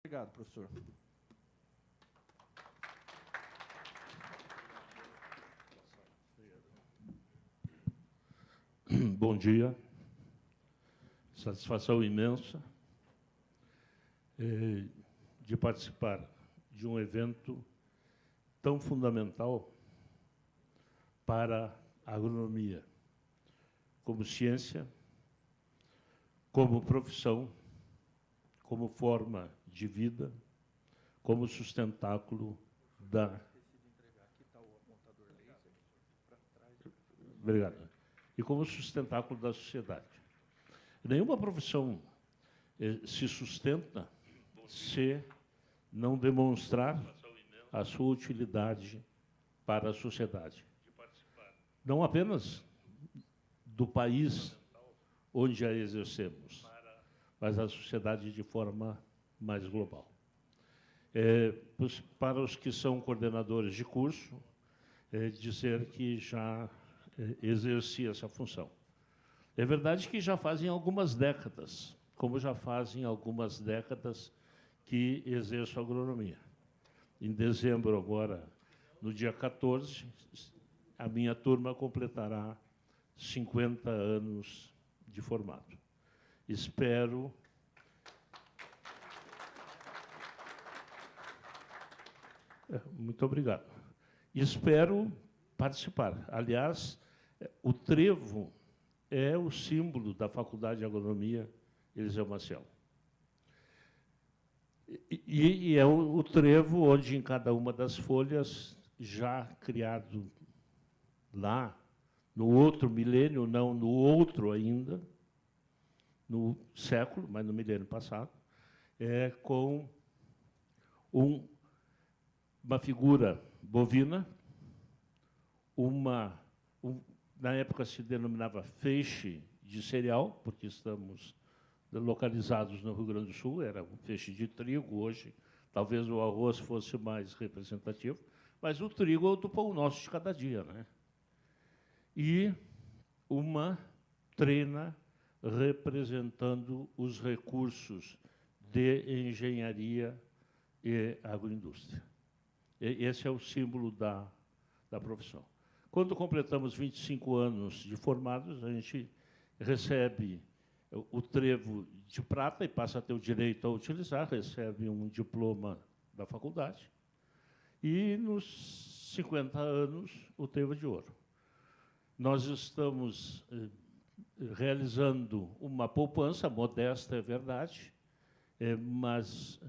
Obrigado, professor. Bom dia. Satisfação imensa de participar de um evento tão fundamental para a agronomia, como ciência, como profissão, como forma de vida, como sustentáculo da... Obrigado. E como sustentáculo da sociedade. Nenhuma profissão se sustenta se não demonstrar a sua utilidade para a sociedade. Não apenas do país onde a exercemos, mas a sociedade de forma mais global. Para os que são coordenadores de curso, dizer que já exerci essa função. É verdade que já fazem algumas décadas, como já fazem algumas décadas que exerço agronomia. Em dezembro, agora, no dia 14, a minha turma completará 50 anos de formado. Espero... Muito obrigado. Espero participar. Aliás, o trevo é o símbolo da Faculdade de Agronomia Eliseu Maciel. E é o trevo onde, em cada uma das folhas, já criado lá, no outro milênio, não no outro ainda, no século, mas no milênio passado, com uma figura bovina, na época se denominava feixe de cereal, porque estamos localizados no Rio Grande do Sul, era um feixe de trigo, hoje talvez o arroz fosse mais representativo, mas o trigo é o do pão nosso de cada dia, né? E uma trena representando os recursos de engenharia e agroindústria. Esse é o símbolo da profissão. Quando completamos 25 anos de formados, a gente recebe o trevo de prata e passa a ter o direito a utilizar, recebe um diploma da faculdade, e nos 50 anos, o trevo de ouro. Nós estamos realizando uma poupança, modesta, é verdade, mas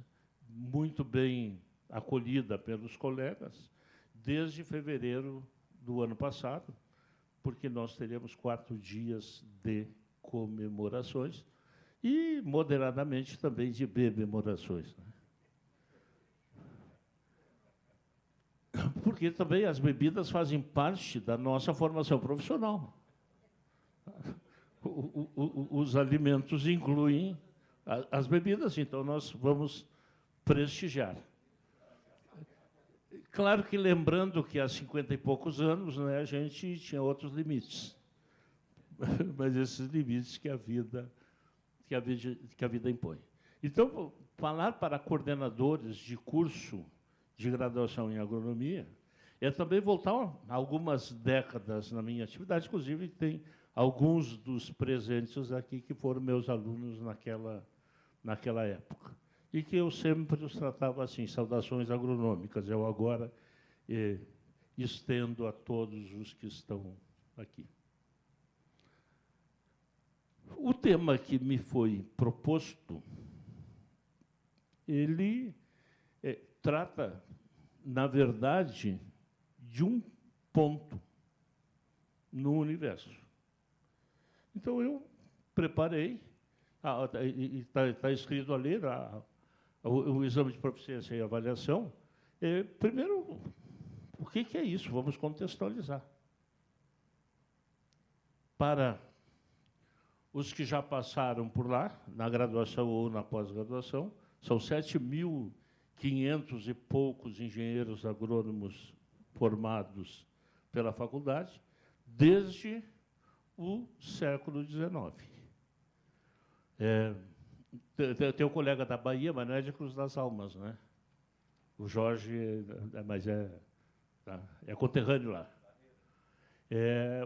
muito bem acolhida pelos colegas, desde fevereiro do ano passado, porque nós teremos 4 dias de comemorações e, moderadamente, também de bebemorações, né? Porque também as bebidas fazem parte da nossa formação profissional. Os alimentos incluem as bebidas, então nós vamos prestigiar. Claro que lembrando que há 50 e poucos anos, né, a gente tinha outros limites, mas esses limites que a vida impõe. Então, falar para coordenadores de curso de graduação em agronomia é também voltar algumas décadas na minha atividade, inclusive tem alguns dos presentes aqui que foram meus alunos naquela época. E que eu sempre os tratava assim, saudações agronômicas. Eu agora estendo a todos os que estão aqui. O tema que me foi proposto, ele trata, na verdade, de um ponto no universo. Então, eu preparei, está escrito ali, o exame de proficiência e avaliação. Primeiro, o que é isso? Vamos contextualizar. Para os que já passaram por lá, na graduação ou na pós-graduação, são 7.500 e poucos engenheiros agrônomos formados pela faculdade, desde o século XIX. Tem um colega da Bahia, mas não é de Cruz das Almas, né? O Jorge, mas é conterrâneo lá.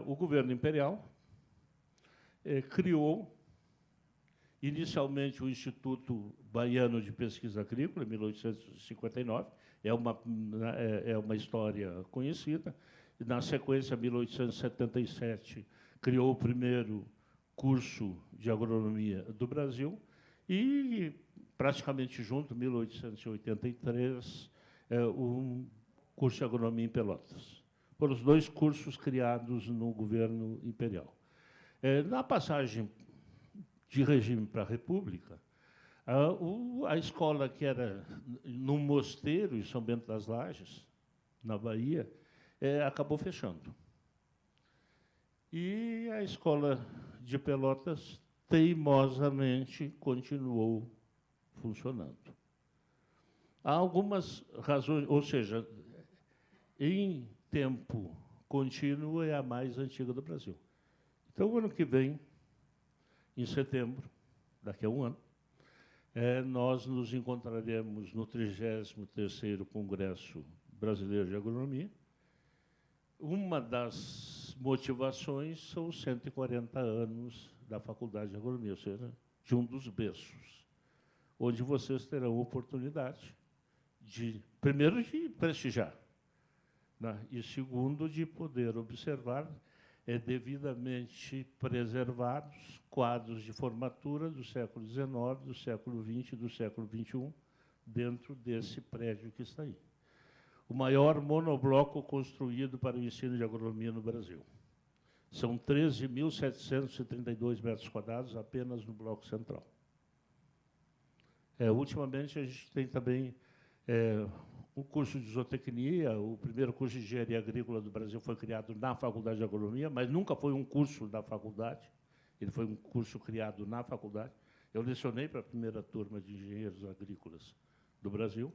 O governo imperial criou inicialmente o Instituto Baiano de Pesquisa Agrícola, em 1859, é uma história conhecida. E, na sequência, em 1877, criou o primeiro curso de agronomia do Brasil e, praticamente junto, em 1883, um curso de agronomia em Pelotas. Foram os dois cursos criados no governo imperial. Na passagem de regime para a República, a escola que era num mosteiro, em São Bento das Lages, na Bahia, acabou fechando. E a escola de Pelotas teimosamente continuou funcionando. Há algumas razões, ou seja, em tempo contínuo é a mais antiga do Brasil. Então, o ano que vem, em setembro, daqui a um ano, nós nos encontraremos no 33º Congresso Brasileiro de Agronomia. Uma das motivações são os 140 anos da Faculdade de Agronomia, ou seja, de um dos berços, onde vocês terão oportunidade de, primeiro, de prestigiar, né? E, segundo, de poder observar devidamente preservados quadros de formatura do século XIX, do século XX e do século XXI, dentro desse prédio que está aí. O maior monobloco construído para o ensino de agronomia no Brasil. São 13.732 metros quadrados apenas no bloco central. Ultimamente, a gente tem também o curso de zootecnia. O primeiro curso de engenharia agrícola do Brasil foi criado na Faculdade de Agronomia, mas nunca foi um curso da faculdade. Ele foi um curso criado na faculdade. Eu lecionei para a primeira turma de engenheiros agrícolas do Brasil.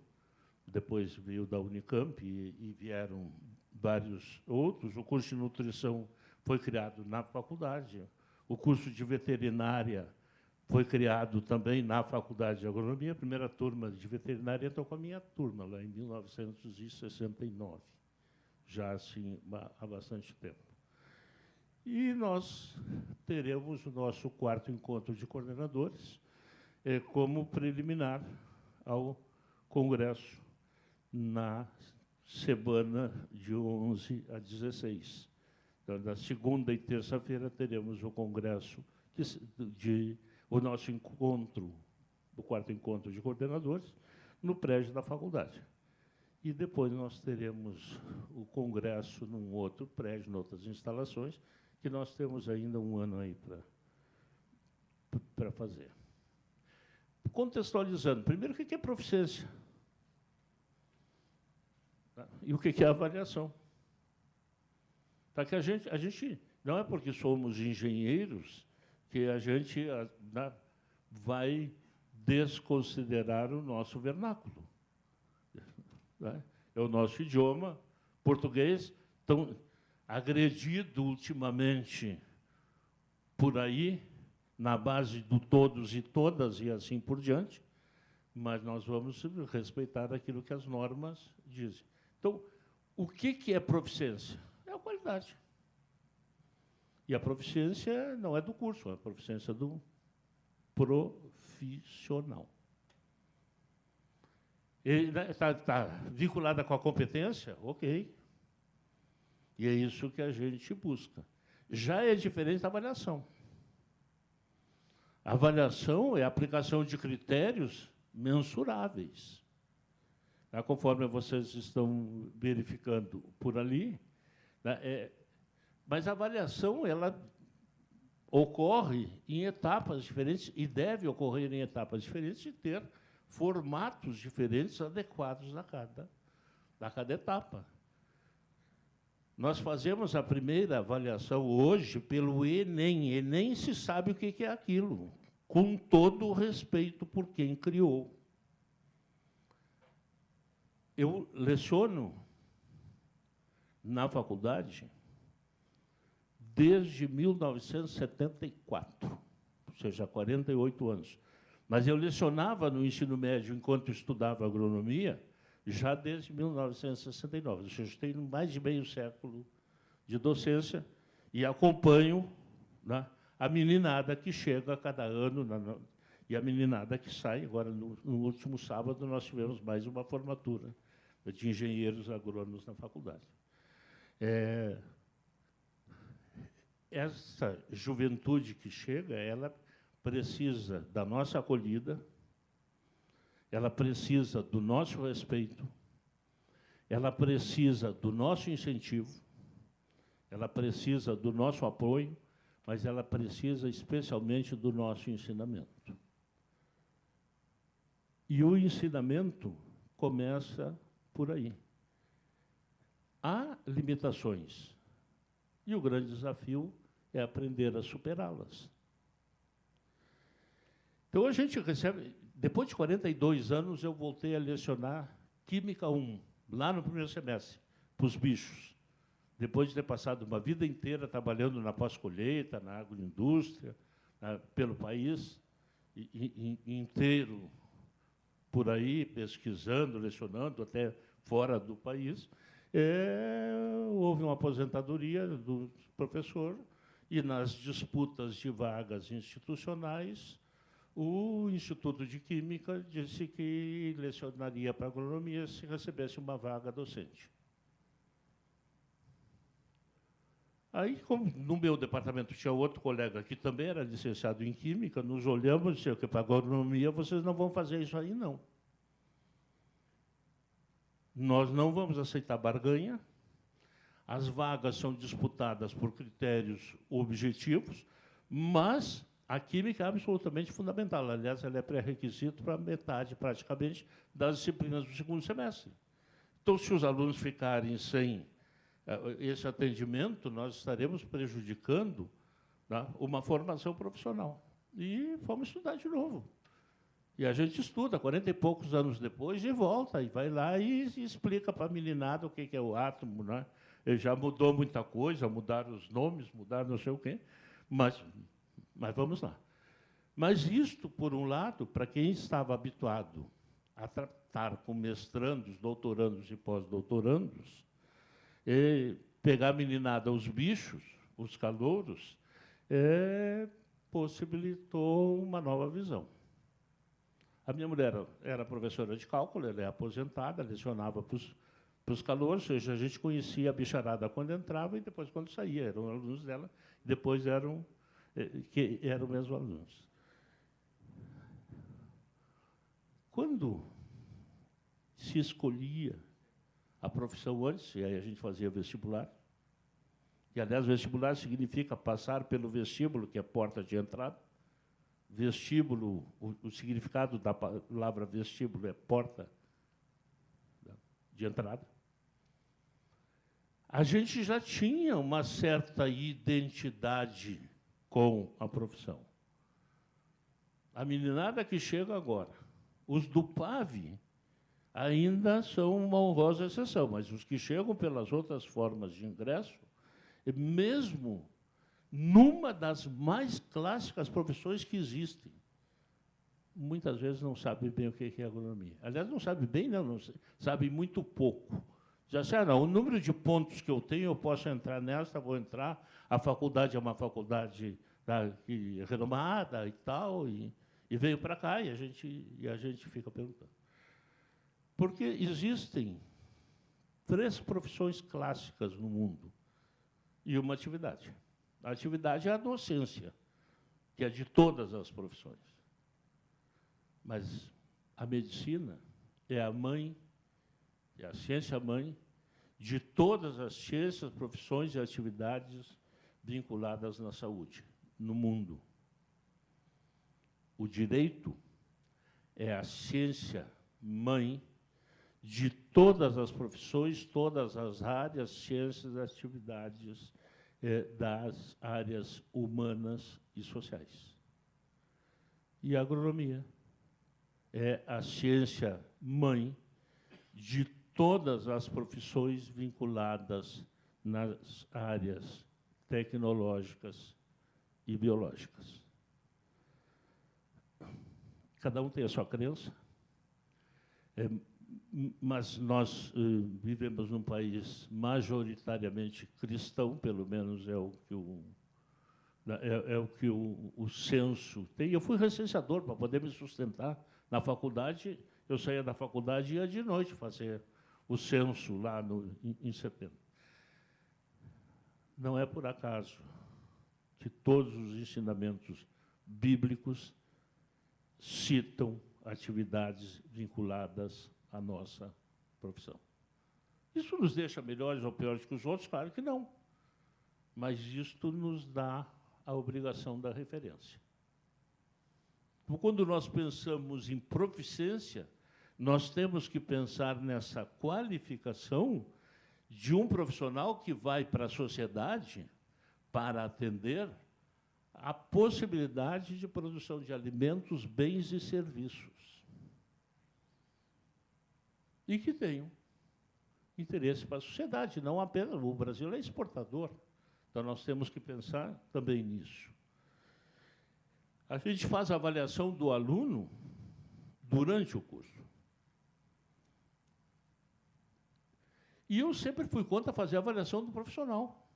Depois veio da Unicamp e vieram vários outros. O curso de nutrição foi criado na faculdade. O curso de veterinária foi criado também na Faculdade de Agronomia. A primeira turma de veterinária entrou com a minha turma, lá em 1969, já assim, há bastante tempo. E nós teremos o nosso 4º encontro de coordenadores como preliminar ao Congresso na semana de 11 a 16. Então, na segunda e terça-feira, teremos o Congresso o nosso encontro, o 4º encontro de coordenadores, no prédio da faculdade. E depois nós teremos o congresso num outro prédio, em outras instalações, que nós temos ainda um ano aí para fazer. Contextualizando, primeiro, o que é proficiência? E o que é avaliação? Para que a gente não é porque somos engenheiros que a gente vai desconsiderar o nosso vernáculo. É o nosso idioma português, tão agredido ultimamente por aí, na base do todos e todas e assim por diante, mas nós vamos respeitar aquilo que as normas dizem. Então, o que é proficiência? É a qualidade. E a proficiência não é do curso, é a proficiência do profissional. Está vinculada com a competência? Ok. E é isso que a gente busca. Já é diferente da avaliação. A avaliação é a aplicação de critérios mensuráveis. Conforme vocês estão verificando por ali, mas a avaliação ela ocorre em etapas diferentes e deve ocorrer em etapas diferentes e ter formatos diferentes adequados a cada etapa. Nós fazemos a primeira avaliação hoje pelo Enem. Enem se sabe o que é aquilo, com todo o respeito por quem criou. Eu leciono na faculdade desde 1974, ou seja, há 48 anos. Mas eu lecionava no ensino médio, enquanto estudava agronomia, já desde 1969. Ou seja, tenho mais de meio século de docência e acompanho, né, a meninada que chega a cada ano e a meninada que sai. Agora, no último sábado, nós tivemos mais uma formatura de engenheiros agrônomos na faculdade. Essa juventude que chega, ela precisa da nossa acolhida, ela precisa do nosso respeito, ela precisa do nosso incentivo, ela precisa do nosso apoio, mas ela precisa especialmente do nosso ensinamento. E o ensinamento começa por aí. Há limitações, e o grande desafio é aprender a superá-las. Então, a gente recebe... Depois de 42 anos, eu voltei a lecionar Química 1, lá no primeiro semestre, para os bichos. Depois de ter passado uma vida inteira trabalhando na pós-colheita, na agroindústria, pelo país inteiro, por aí, pesquisando, lecionando, até fora do país, houve uma aposentadoria do professor, e nas disputas de vagas institucionais, o Instituto de Química disse que lecionaria para agronomia se recebesse uma vaga docente. Aí, como no meu departamento tinha outro colega que também era licenciado em Química, nos olhamos e dissemos que para agronomia vocês não vão fazer isso aí, não. Nós não vamos aceitar barganha. As vagas são disputadas por critérios objetivos, mas a química é absolutamente fundamental. Aliás, ela é pré-requisito para metade, praticamente, das disciplinas do segundo semestre. Então, se os alunos ficarem sem esse atendimento, nós estaremos prejudicando, né, uma formação profissional. E vamos estudar de novo. E a gente estuda, 40 e poucos anos depois, e volta, e vai lá e explica para a meninada o que é o átomo, né? Ele já mudou muita coisa, mudaram os nomes, mudaram não sei o quê, mas vamos lá. Mas isto, por um lado, para quem estava habituado a tratar com mestrandos, doutorandos e pós-doutorandos, pegar a meninada, os bichos, os calouros, possibilitou uma nova visão. A minha mulher era professora de cálculo, ela é aposentada, lecionava para os calouros, ou seja, a gente conhecia a bicharada quando entrava e depois quando saía. Eram alunos dela, depois eram mesmo alunos. Quando se escolhia a profissão antes, e aí a gente fazia vestibular, e, aliás, vestibular significa passar pelo vestíbulo, que é a porta de entrada. Vestíbulo, o significado da palavra vestíbulo é porta de entrada. A gente já tinha uma certa identidade com a profissão. A meninada que chega agora, os do PAV ainda são uma honrosa exceção, mas os que chegam pelas outras formas de ingresso, mesmo numa das mais clássicas profissões que existem, muitas vezes não sabem bem o que é agronomia. Aliás, não sabem bem, não sabem muito pouco. Já disseram, o número de pontos que eu tenho, eu posso entrar nessa, vou entrar, a faculdade é uma faculdade renomada e tal, e veio para cá, e a gente fica perguntando. Porque existem 3 profissões clássicas no mundo e uma atividade. A atividade é a docência, que é de todas as profissões. Mas a medicina é a mãe, é a ciência-mãe de todas as ciências, profissões e atividades vinculadas na saúde, no mundo. O direito é a ciência-mãe de todas as profissões, todas as áreas, ciências e atividades das áreas humanas e sociais. E a agronomia é a ciência-mãe de todas as profissões vinculadas nas áreas tecnológicas e biológicas. cada um tem a sua crença, mas nós vivemos num país majoritariamente cristão, pelo menos é o que o censo tem. Eu fui recenseador para poder me sustentar na faculdade. Eu saía da faculdade e ia de noite fazer o censo lá em setembro. Não é por acaso que todos os ensinamentos bíblicos citam atividades vinculadas à nossa profissão. Isso nos deixa melhores ou piores que os outros? Claro que não. Mas isto nos dá a obrigação da referência. Quando nós pensamos em proficiência, nós temos que pensar nessa qualificação de um profissional que vai para a sociedade para atender a possibilidade de produção de alimentos, bens e serviços. E que tenham interesse para a sociedade, não apenas. O Brasil é exportador, então nós temos que pensar também nisso. A gente faz a avaliação do aluno durante o curso. E eu sempre fui contra fazer a avaliação do profissional.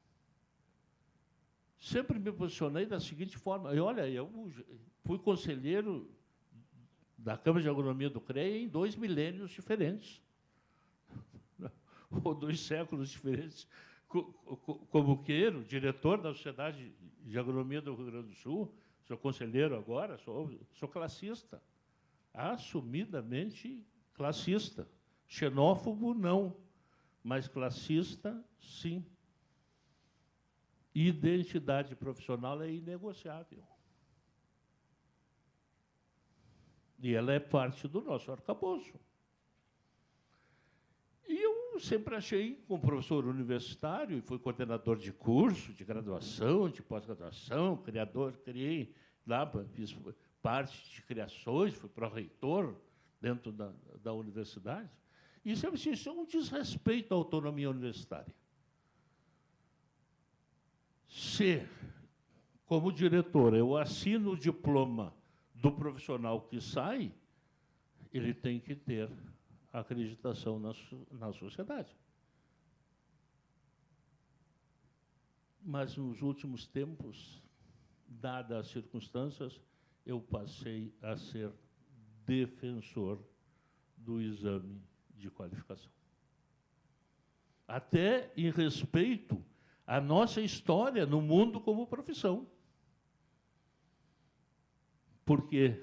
Sempre me posicionei da seguinte forma. Olha, eu fui conselheiro da Câmara de Agronomia do CREA em 2 milênios diferentes, ou 2 séculos diferentes, como queiro, diretor da Sociedade de Agronomia do Rio Grande do Sul, sou conselheiro agora, sou classista, assumidamente classista. Xenófobo, não, mas classista, sim. Identidade profissional é inegociável. E ela é parte do nosso arcabouço. E eu sempre achei, como professor universitário, e fui coordenador de curso, de graduação, de pós-graduação, criei lá, fiz parte de criações, fui pró-reitor dentro da universidade. Isso é um desrespeito à autonomia universitária. Se, como diretor, eu assino o diploma do profissional que sai, ele tem que ter acreditação na sociedade. Mas, nos últimos tempos, dadas as circunstâncias, eu passei a ser defensor do exame de qualificação. Até em respeito à nossa história no mundo como profissão. Porque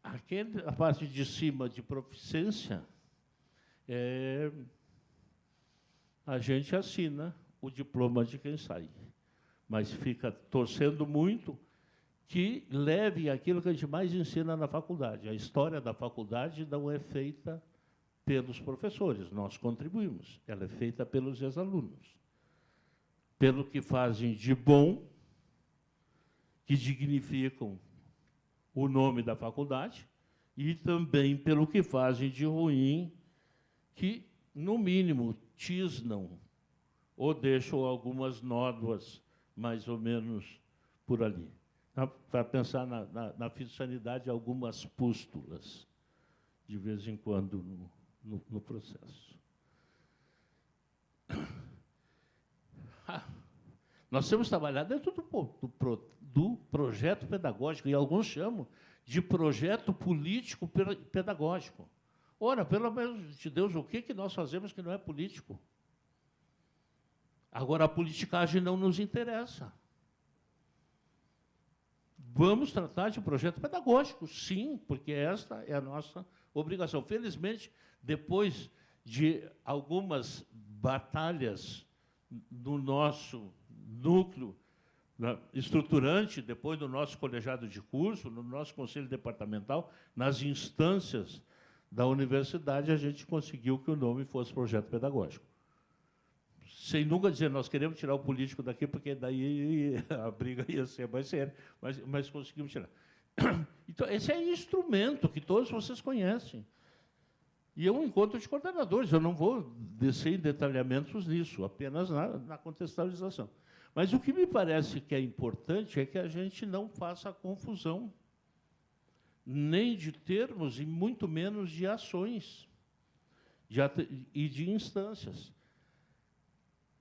a parte de cima de proficiência, a gente assina o diploma de quem sai. Mas fica torcendo muito que leve aquilo que a gente mais ensina na faculdade. A história da faculdade não é feita pelos professores, nós contribuímos. Ela é feita pelos ex-alunos. Pelo que fazem de bom, que dignificam o nome da faculdade, e também pelo que fazem de ruim, que, no mínimo, tisnam ou deixam algumas nódoas, mais ou menos, por ali. Para pensar na fitossanidade, algumas pústulas, de vez em quando, no processo. Nós temos trabalhado dentro do projeto pedagógico, e alguns chamam de projeto político pedagógico. Ora, pelo amor de Deus, o que nós fazemos que não é político? Agora, a politicagem não nos interessa. Vamos tratar de projeto pedagógico, sim, porque esta é a nossa obrigação. Felizmente, depois de algumas batalhas no nosso núcleo estruturante, depois do nosso colegiado de curso, no nosso conselho departamental, nas instâncias da universidade, a gente conseguiu que o nome fosse projeto pedagógico. Sem nunca dizer, nós queremos tirar o político daqui, porque daí a briga ia ser mais séria, mas conseguimos tirar. Então, esse é instrumento que todos vocês conhecem. E é um encontro de coordenadores, eu não vou descer em detalhamentos nisso, apenas na contextualização. Mas o que me parece que é importante é que a gente não faça confusão nem de termos e muito menos de ações e de instâncias.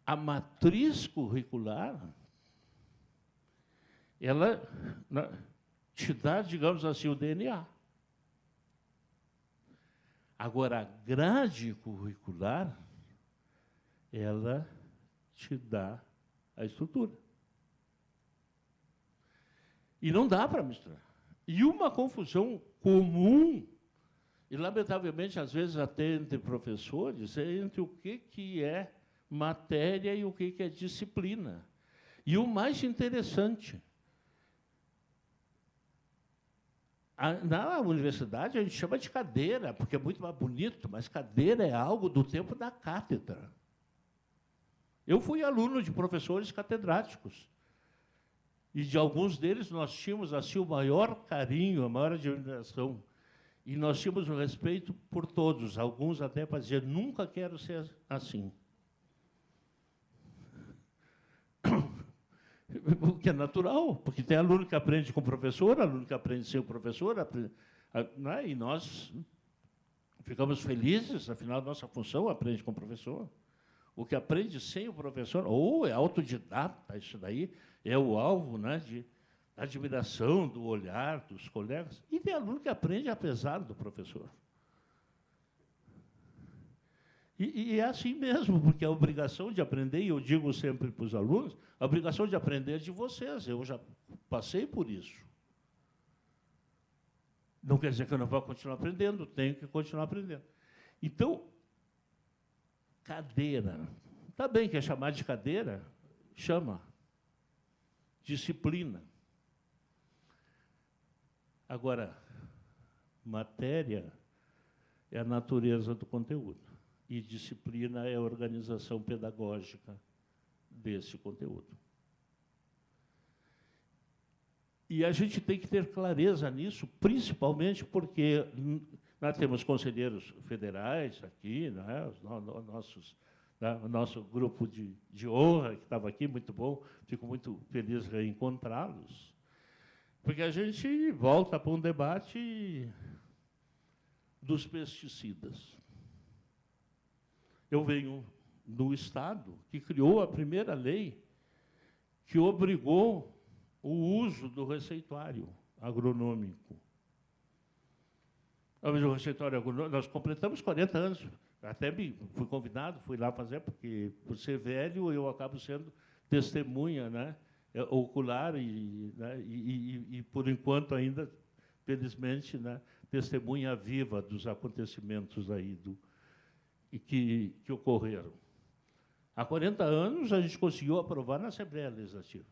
A matriz curricular, ela te dá, digamos assim, o DNA. Agora, a grade curricular, ela te dá a estrutura. E não dá para misturar. E uma confusão comum, e lamentavelmente, às vezes, até entre professores, é entre o que é matéria e o que é disciplina. E o mais interessante, na universidade a gente chama de cadeira, porque é muito mais bonito, mas cadeira é algo do tempo da cátedra. Eu fui aluno de professores catedráticos. E de alguns deles nós tínhamos assim o maior carinho, a maior admiração. E nós tínhamos o respeito por todos, alguns até para dizer, nunca quero ser assim. O que é natural, porque tem aluno que aprende com o professor, aluno que aprende sem o professor, né? E nós ficamos felizes, afinal, nossa função aprende com o professor. O que aprende sem o professor, ou é autodidata, isso daí é o alvo, né, de admiração, do olhar dos colegas. E tem aluno que aprende apesar do professor. E é assim mesmo, porque a obrigação de aprender, e eu digo sempre para os alunos, a obrigação de aprender é de vocês. Eu já passei por isso. Não quer dizer que eu não vou continuar aprendendo, tenho que continuar aprendendo. Então, cadeira. Está bem, quer chamar de cadeira? Chama. Disciplina. Agora, matéria é a natureza do conteúdo. E disciplina é a organização pedagógica desse conteúdo. E a gente tem que ter clareza nisso, principalmente porque nós temos conselheiros federais aqui, né, o nosso grupo de honra, que estava aqui, muito bom, fico muito feliz de reencontrá-los, porque a gente volta para um debate dos pesticidas. Eu venho do Estado que criou a primeira lei que obrigou o uso do receituário agronômico. O receituário agronômico, nós completamos 40 anos. Até fui convidado, fui lá fazer, porque, por ser velho, eu acabo sendo testemunha, né, ocular e, por enquanto, ainda, felizmente, né, testemunha viva dos acontecimentos aí que ocorreram. Há 40 anos, a gente conseguiu aprovar na Assembleia Legislativa.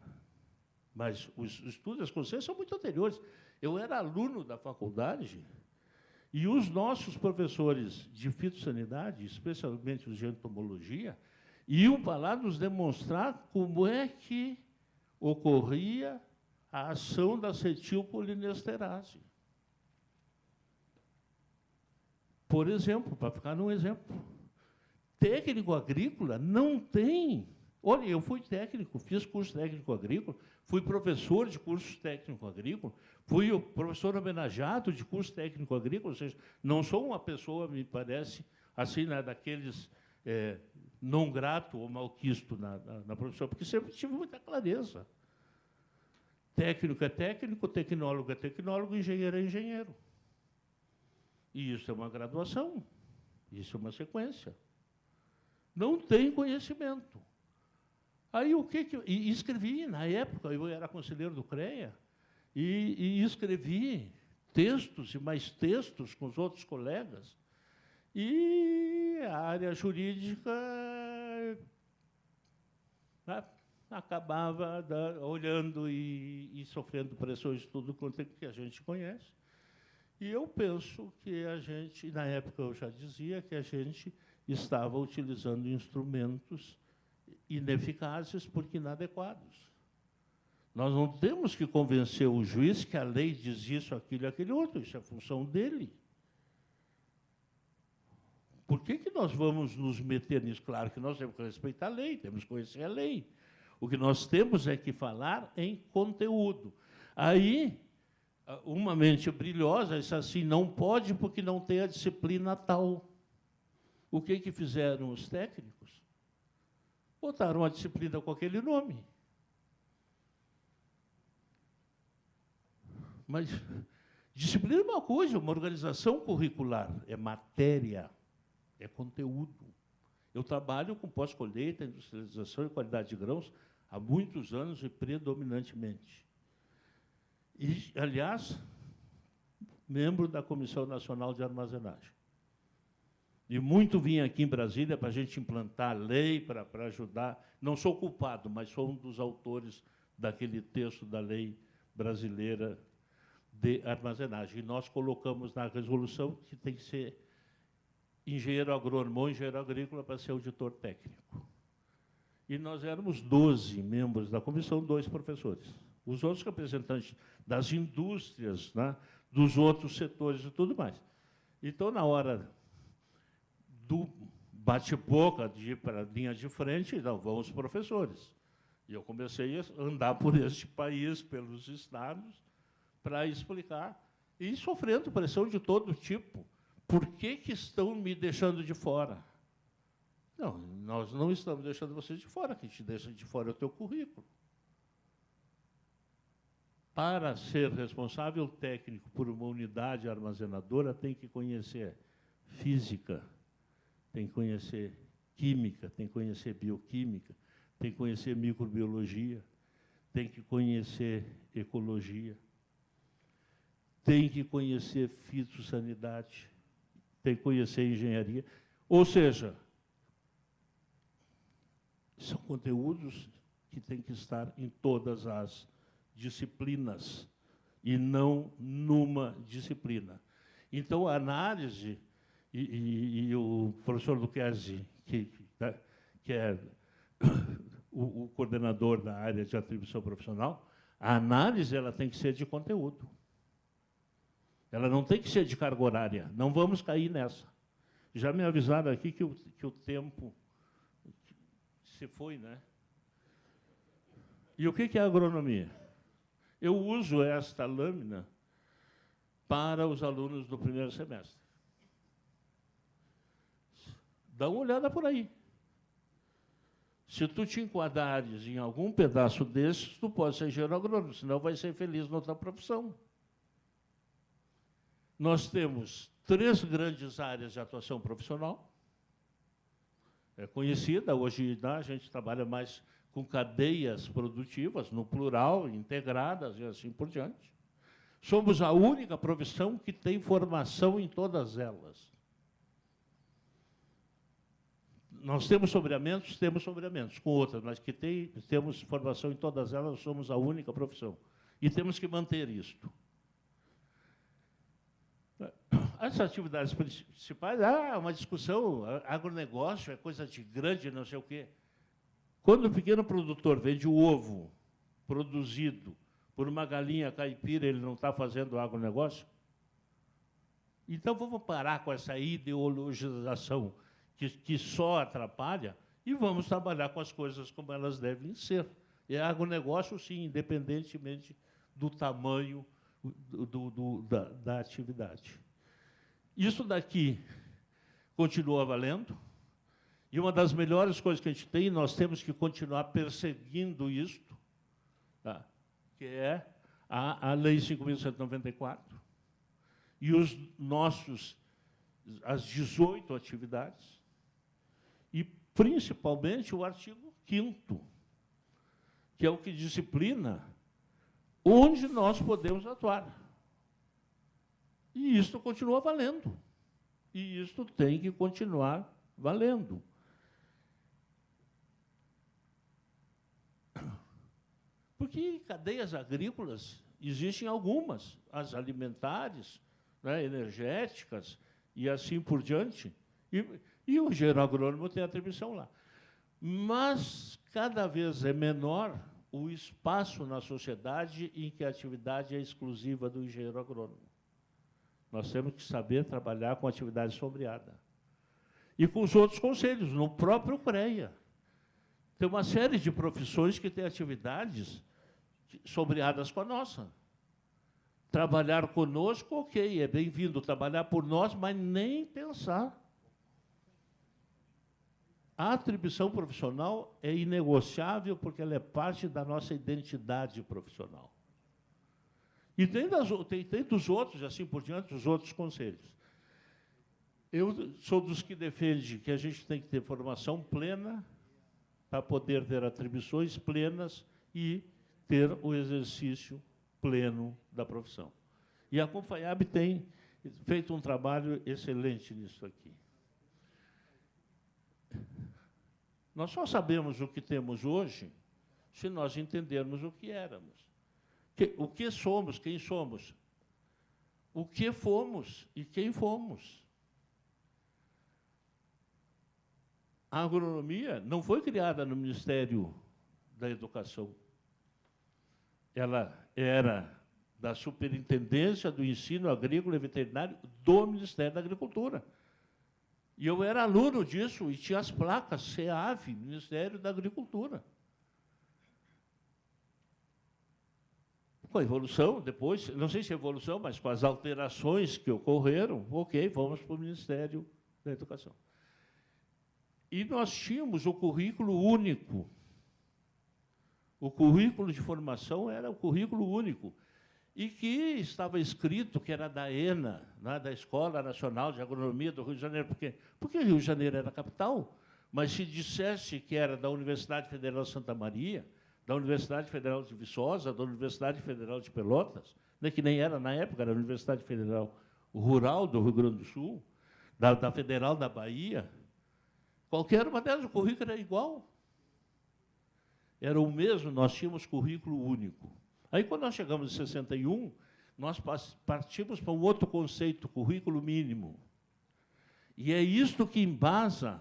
Mas os estudos, as consciências são muito anteriores. Eu era aluno da faculdade e os nossos professores de fitossanidade, especialmente os de entomologia, iam para lá nos demonstrar como é que ocorria a ação da acetilcolinesterase. Por exemplo, para ficar num exemplo, técnico agrícola não tem... Olha, eu fui técnico, fiz curso técnico agrícola, fui professor de curso técnico agrícola, fui o professor homenageado de curso técnico agrícola, ou seja, não sou uma pessoa, me parece, assim, né, daqueles não grato ou malquisto na profissão, porque sempre tive muita clareza. Técnico é técnico, tecnólogo é tecnólogo, engenheiro é engenheiro. E isso é uma graduação, isso é uma sequência. Não tem conhecimento. Aí o que eu... E escrevi, na época, eu era conselheiro do CREA, e escrevi textos e mais textos com os outros colegas, e a área jurídica acabava olhando e sofrendo pressões de tudo quanto que a gente conhece. E eu penso que a gente, na época eu já dizia que a gente estava utilizando instrumentos ineficazes porque inadequados. Nós não temos que convencer o juiz que a lei diz isso, aquilo e aquele outro, isso é função dele. Por que nós vamos nos meter nisso? Claro que nós temos que respeitar a lei, temos que conhecer a lei. O que nós temos é que falar em conteúdo. Aí uma mente brilhosa disse assim, não pode porque não tem a disciplina tal. O que fizeram os técnicos? Botaram a disciplina com aquele nome. Mas disciplina é uma coisa, uma organização curricular, é matéria, é conteúdo. Eu trabalho com pós-colheita, industrialização e qualidade de grãos há muitos anos e predominantemente. E, aliás, membro da Comissão Nacional de Armazenagem. E muito vim aqui em Brasília para a gente implantar a lei, para ajudar. Não sou culpado, mas sou um dos autores daquele texto da lei brasileira de armazenagem. E nós colocamos na resolução que tem que ser engenheiro agrônomo ou engenheiro agrícola para ser auditor técnico. E nós éramos 12 membros da comissão, 2 professores. Os outros representantes das indústrias, né, dos outros setores e tudo mais. Então, na hora do bate-boca de ir para a linha de frente, então, vão os professores. E eu comecei a andar por este país, pelos estados, para explicar, e sofrendo pressão de todo tipo. Por que estão me deixando de fora? Não, nós não estamos deixando vocês de fora, quem te deixa de fora é o teu currículo. Para ser responsável técnico por uma unidade armazenadora, tem que conhecer física, tem que conhecer química, tem que conhecer bioquímica, tem que conhecer microbiologia, tem que conhecer ecologia, tem que conhecer fitossanidade, tem que conhecer engenharia. Ou seja, são conteúdos que têm que estar em todas as disciplinas e não numa disciplina. Então, a análise, e o professor Luquezzi, que é o coordenador da área de atribuição profissional, a análise ela tem que ser de conteúdo. Ela não tem que ser de carga horária. Não vamos cair nessa. Já me avisaram aqui que o tempo se foi, né? E o que é agronomia? Eu uso esta lâmina para os alunos do primeiro semestre. Dá uma olhada por aí. Se tu te enquadrares em algum pedaço desses, tu pode ser engenheiro agrônomo, senão vai ser feliz na outra profissão. Nós temos 3 grandes áreas de atuação profissional. É conhecida, hoje a gente trabalha mais com cadeias produtivas, no plural, integradas e assim por diante. Somos a única profissão que tem formação em todas elas. Nós temos sobramentos com outras, mas que temos formação em todas elas, somos a única profissão. E temos que manter isto. As atividades principais, uma discussão, agronegócio é coisa de grande, não sei o quê. Quando o pequeno produtor vende o ovo produzido por uma galinha caipira, ele não está fazendo agronegócio? Então, vamos parar com essa ideologização que só atrapalha e vamos trabalhar com as coisas como elas devem ser. É agronegócio, sim, independentemente do tamanho da atividade. Isso daqui continua valendo, e uma das melhores coisas que a gente tem, nós temos que continuar perseguindo isto, tá? Que é a Lei 5.194, e as 18 atividades, e principalmente o artigo 5º, que é o que disciplina onde nós podemos atuar. E isto continua valendo. E isto tem que continuar valendo. Porque cadeias agrícolas existem algumas, as alimentares, né, energéticas e assim por diante. E o engenheiro agrônomo tem atribuição lá. Mas cada vez é menor o espaço na sociedade em que a atividade é exclusiva do engenheiro agrônomo. Nós temos que saber trabalhar com atividade sombreada. E com os outros conselhos, no próprio CREA. Tem uma série de profissões que têm atividades sombreadas com a nossa. trabalhar conosco, ok, é bem-vindo trabalhar por nós, mas nem pensar. A atribuição profissional é inegociável porque ela é parte da nossa identidade profissional. E tem dos outros, assim por diante, os outros conselhos. Eu sou dos que defende que a gente tem que ter formação plena para poder ter atribuições plenas e ter o exercício pleno da profissão. E a Confaiab tem feito um trabalho excelente nisso aqui. Nós só sabemos o que temos hoje se nós entendermos o que éramos. O que somos, quem somos, o que fomos e quem fomos. A agronomia não foi criada no Ministério da Educação. Ela era da Superintendência do Ensino Agrícola e Veterinário do Ministério da Agricultura. E eu era aluno disso e tinha as placas SEAV, Ministério da Agricultura. Com a evolução, depois, não sei se é evolução, mas com as alterações que ocorreram, ok, vamos para o Ministério da Educação. E nós tínhamos o currículo único. O currículo de formação era o currículo único. E que estava escrito que era da ENA, né, da Escola Nacional de Agronomia do Rio de Janeiro. Por quê? Porque Rio de Janeiro era a capital, mas se dissesse que era da Universidade Federal de Santa Maria, da Universidade Federal de Viçosa, da Universidade Federal de Pelotas, né, que nem era na época, era a Universidade Federal Rural do Rio Grande do Sul, da Federal da Bahia, qualquer uma delas, o currículo era igual. Era o mesmo, nós tínhamos currículo único. Aí, quando nós chegamos em 61, nós partimos para um outro conceito, currículo mínimo. E é isto que embasa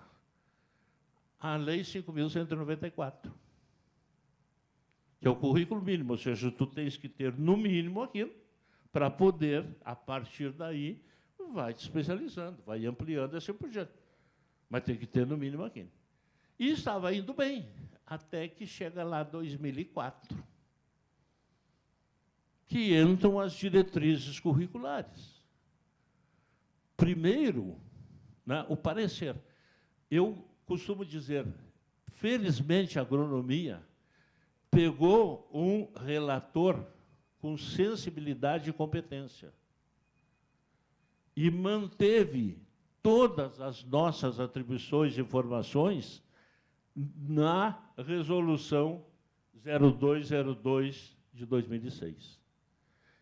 a Lei 5.194, que é o currículo mínimo, ou seja, tu tens que ter, no mínimo, aquilo, para poder, a partir daí, vai te especializando, vai ampliando assim por diante. Mas tem que ter, no mínimo, aquilo. E estava indo bem, até que chega lá 2004. Que entram as diretrizes curriculares. Primeiro, né, o parecer. Eu costumo dizer, felizmente, a agronomia pegou um relator com sensibilidade e competência e manteve todas as nossas atribuições e informações na Resolução 0202 de 2006.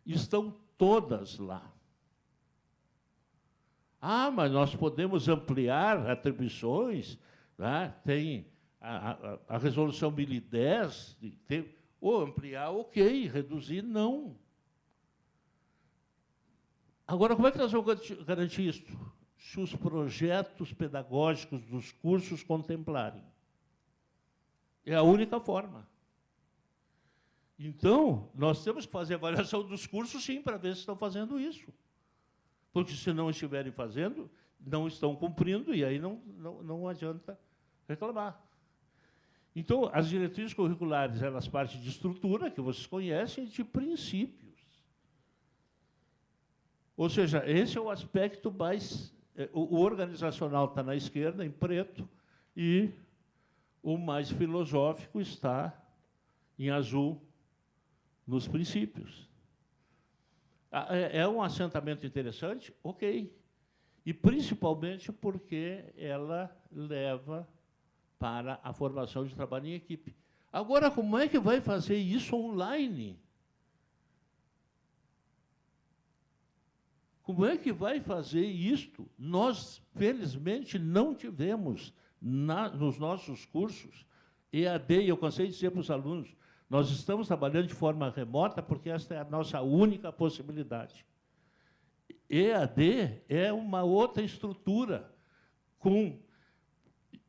Estão todas lá. Ah, mas nós podemos ampliar atribuições, né? Tem a Resolução 1010, ou ampliar, ok, reduzir, não. Agora, como é que nós vamos garantir isso? Se os projetos pedagógicos dos cursos contemplarem. É a única forma. Então, nós temos que fazer avaliação dos cursos, sim, para ver se estão fazendo isso. Porque, se não estiverem fazendo, não estão cumprindo, e aí não adianta reclamar. Então, as diretrizes curriculares, elas partem de estrutura, que vocês conhecem, e de princípios. Ou seja, esse é o aspecto mais... O organizacional está na esquerda, em preto, e o mais filosófico está em azul, nos princípios. É um assentamento interessante? Ok. E, principalmente, porque ela leva para a formação de trabalho em equipe. Agora, como é que vai fazer isso online? Como é que vai fazer isto? Nós, felizmente, não tivemos nos nossos cursos EAD, e eu cansei de dizer para os alunos, nós estamos trabalhando de forma remota porque esta é a nossa única possibilidade. EAD é uma outra estrutura, com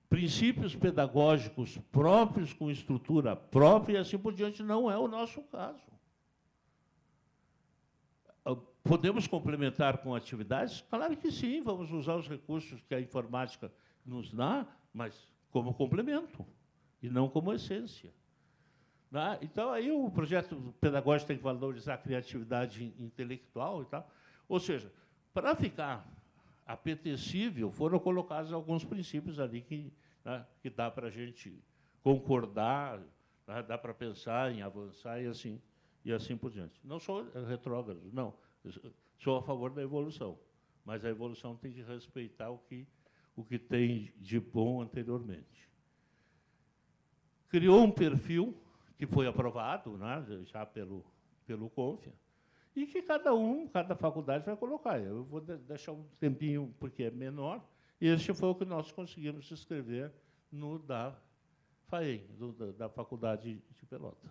princípios pedagógicos próprios, com estrutura própria, e assim por diante. Não é o nosso caso. Podemos complementar com atividades? Claro que sim, vamos usar os recursos que a informática nos dá, mas como complemento, e não como essência. Né? Então, aí o projeto pedagógico tem que valorizar a criatividade intelectual e tal. Ou seja, para ficar apetecível, foram colocados alguns princípios ali que, né, que dá para a gente concordar, né, dá para pensar em avançar e assim por diante. Não sou retrógrado, não. Sou a favor da evolução, mas a evolução tem que respeitar o que tem de bom anteriormente. Criou um perfil que foi aprovado, né, já pelo CONFIA, e que cada faculdade vai colocar. Eu vou deixar um tempinho, porque é menor, e este foi o que nós conseguimos escrever no da FAEM, da Faculdade de Pelotas.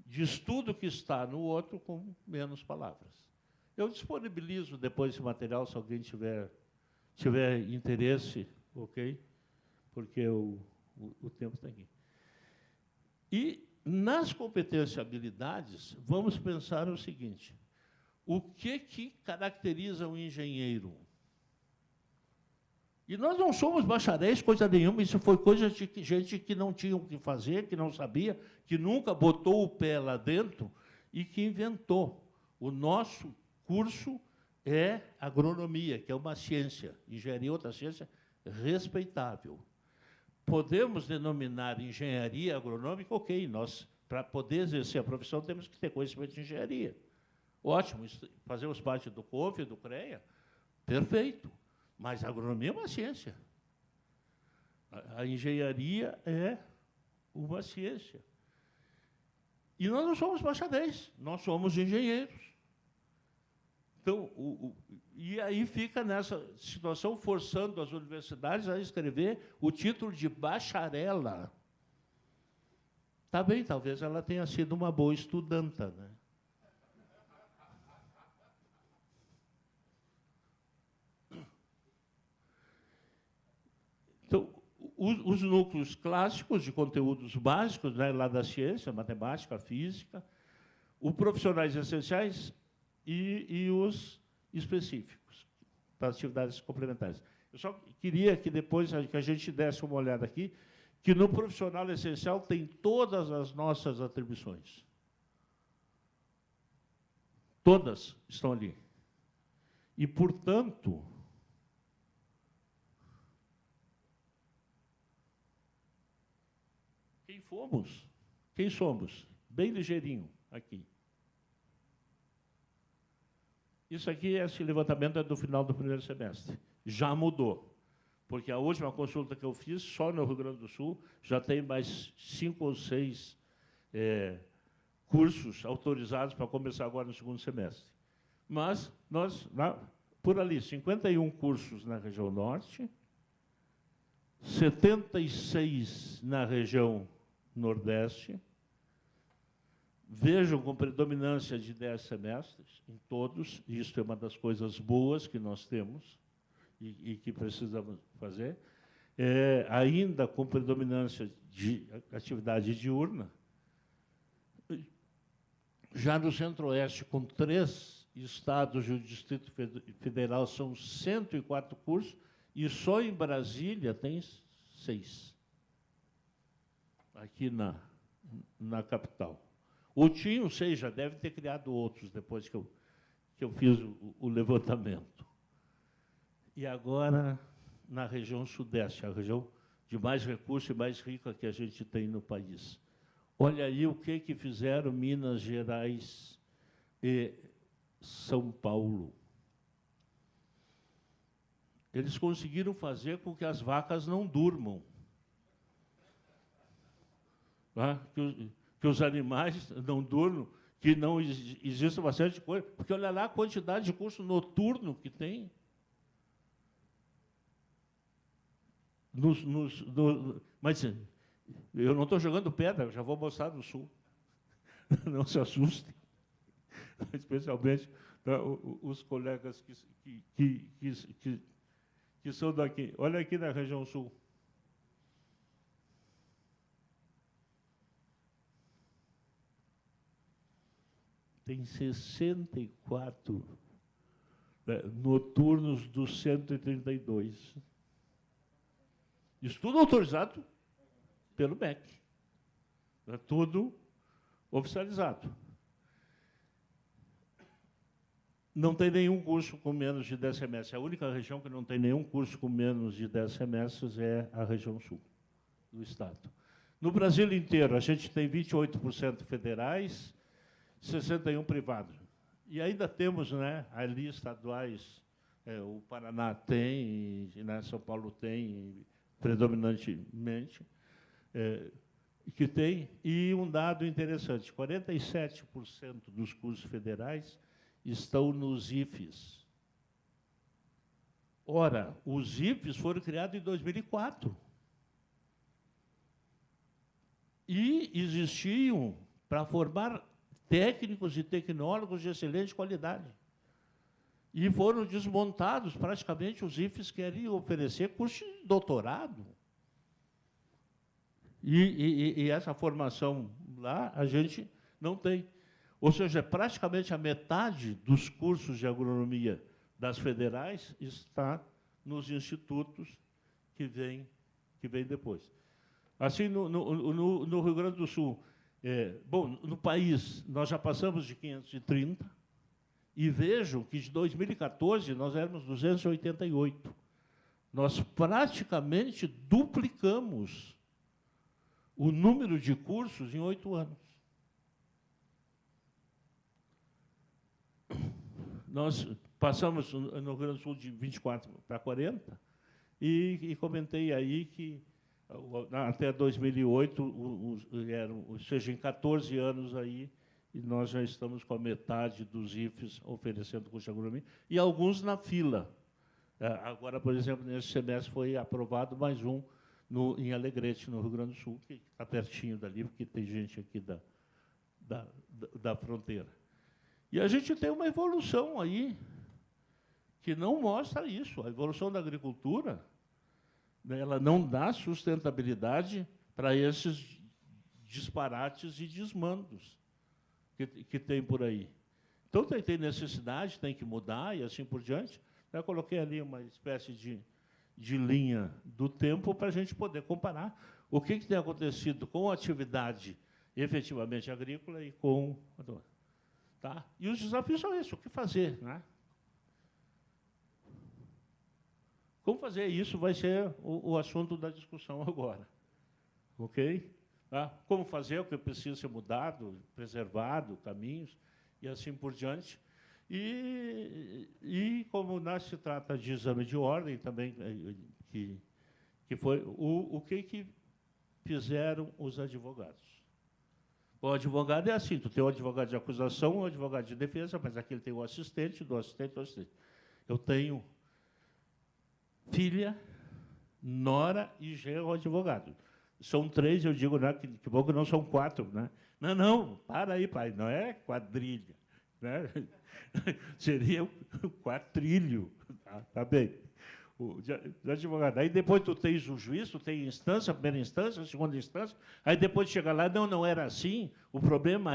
Diz tudo que está no outro com menos palavras. Eu disponibilizo depois esse material, se alguém tiver interesse, ok? Porque o tempo está aqui. E, nas competências e habilidades, vamos pensar o seguinte: o que caracteriza um engenheiro? E nós não somos bacharéis, coisa nenhuma, isso foi coisa de gente que não tinha o que fazer, que não sabia, que nunca botou o pé lá dentro e que inventou. O nosso curso é agronomia, que é uma ciência, engenharia é outra ciência respeitável. Podemos denominar engenharia agronômica, ok, nós, para poder exercer a profissão, temos que ter conhecimento de engenharia. Ótimo, fazemos parte do CONF, do CREA, perfeito. Mas a agronomia é uma ciência. A engenharia é uma ciência. E nós não somos bacharéis, nós somos engenheiros. Então, e aí fica nessa situação, forçando as universidades a escrever o título de bacharela. Está bem, talvez ela tenha sido uma boa estudanta, né? Então, os núcleos clássicos de conteúdos básicos, né, lá da ciência, matemática, física, os profissionais essenciais e os específicos, para atividades complementares. Eu só queria que depois que a gente desse uma olhada aqui, que no profissional essencial tem todas as nossas atribuições. Todas estão ali. E, portanto, quem fomos? Quem somos? Bem ligeirinho, aqui. Isso aqui, esse levantamento é do final do primeiro semestre. Já mudou, porque a última consulta que eu fiz, só no Rio Grande do Sul, já tem mais 5 ou 6 cursos autorizados para começar agora no segundo semestre. Mas nós, por ali, 51 cursos na região norte, 76 na região nordeste. Vejam com predominância de 10 semestres em todos, isso é uma das coisas boas que nós temos e que precisamos fazer. Ainda com predominância de atividade diurna. Já no Centro-Oeste, com 3 estados e o Distrito Federal, são 104 cursos, e só em Brasília tem 6. Aqui na capital. Ou tinham 6, já deve ter criado outros depois que eu fiz o levantamento. E agora, na região sudeste, a região de mais recursos e mais rica que a gente tem no país. Olha aí o que fizeram Minas Gerais e São Paulo. Eles conseguiram fazer com que as vacas não durmam. Que os animais não durmam, que não exista uma série de coisas. Porque olha lá a quantidade de curso noturno que tem. Mas eu não estou jogando pedra, eu já vou mostrar no Sul. Não se assustem. Especialmente os colegas que são daqui. Olha aqui na região Sul. Tem 64 noturnos dos 132. Isso tudo autorizado pelo MEC. É tudo oficializado. Não tem nenhum curso com menos de 10 semestres. A única região que não tem nenhum curso com menos de 10 semestres é a região sul do Estado. No Brasil inteiro, a gente tem 28% federais, 61% privados. E ainda temos, né, ali estaduais, o Paraná tem, né, São Paulo tem, predominantemente, que tem. E um dado interessante, 47% dos cursos federais estão nos IFES. Ora, os IFES foram criados em 2004. E existiam para formar técnicos e tecnólogos de excelente qualidade. E foram desmontados, praticamente, os IFES queriam oferecer curso de doutorado. E essa formação lá a gente não tem. Ou seja, praticamente a metade dos cursos de agronomia das federais está nos institutos que vêm depois. Assim, no Rio Grande do Sul, bom, no país, nós já passamos de 530, e vejam que de 2014 nós éramos 288. Nós praticamente duplicamos o número de cursos em 8 anos. Nós passamos no Rio Grande do Sul de 24 para 40, e comentei aí que até 2008, ou seja, em 14 anos aí, e nós já estamos com a metade dos IFES oferecendo curso de agronomia, e alguns na fila. Agora, por exemplo, nesse semestre foi aprovado mais um em Alegrete, no Rio Grande do Sul, que está pertinho dali, porque tem gente aqui da fronteira. E a gente tem uma evolução aí que não mostra isso. A evolução da agricultura, né, ela não dá sustentabilidade para esses disparates e desmandos que tem por aí. Então, tem necessidade, tem que mudar e assim por diante. Eu coloquei ali uma espécie de linha do tempo para a gente poder comparar o que tem acontecido com a atividade efetivamente agrícola e com... Tá? E os desafios são esses, o que fazer, né? Como fazer isso vai ser o assunto da discussão agora. Ok? Tá? Como fazer o que precisa ser mudado, preservado, caminhos, e assim por diante. E como se trata de exame de ordem também, que foi o que fizeram os advogados. O advogado é assim, tu tem o advogado de acusação, o advogado de defesa, mas aqui ele tem o assistente, do assistente, do assistente. Eu tenho filha, nora e genro advogado. São 3, eu digo, né, que bom que não são 4. Né? Não, para aí, pai, não é quadrilha. Né? Seria um quatrilho. Tá bem. O advogado. Aí depois tu tens o juiz, tu tem instância, primeira instância, segunda instância, aí depois chega lá, não era assim, o problema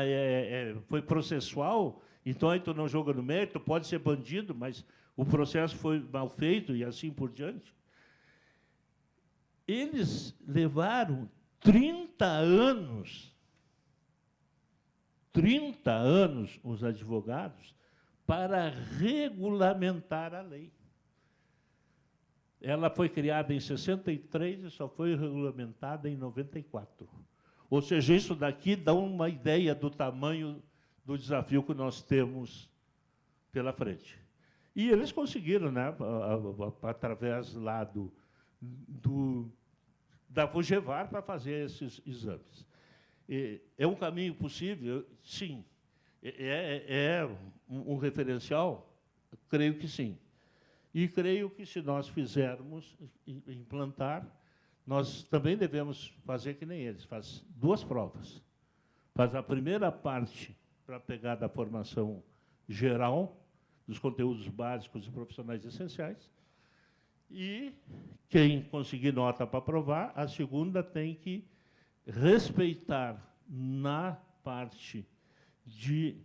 foi processual, então aí tu não joga no mérito, pode ser bandido, mas o processo foi mal feito e assim por diante. Eles levaram 30 anos, os advogados, para regulamentar a lei. Ela foi criada em 63 e só foi regulamentada em 94. Ou seja, isso daqui dá uma ideia do tamanho do desafio que nós temos pela frente. E eles conseguiram, né, através lá da FUGEVAR, para fazer esses exames. É um caminho possível? Sim. É um referencial? Creio que sim. E creio que, se nós fizermos, implantar, nós também devemos fazer que nem eles. Faz 2 provas. Faz a primeira parte para pegar da formação geral, dos conteúdos básicos e profissionais essenciais, e quem conseguir nota para aprovar, a segunda tem que respeitar na parte de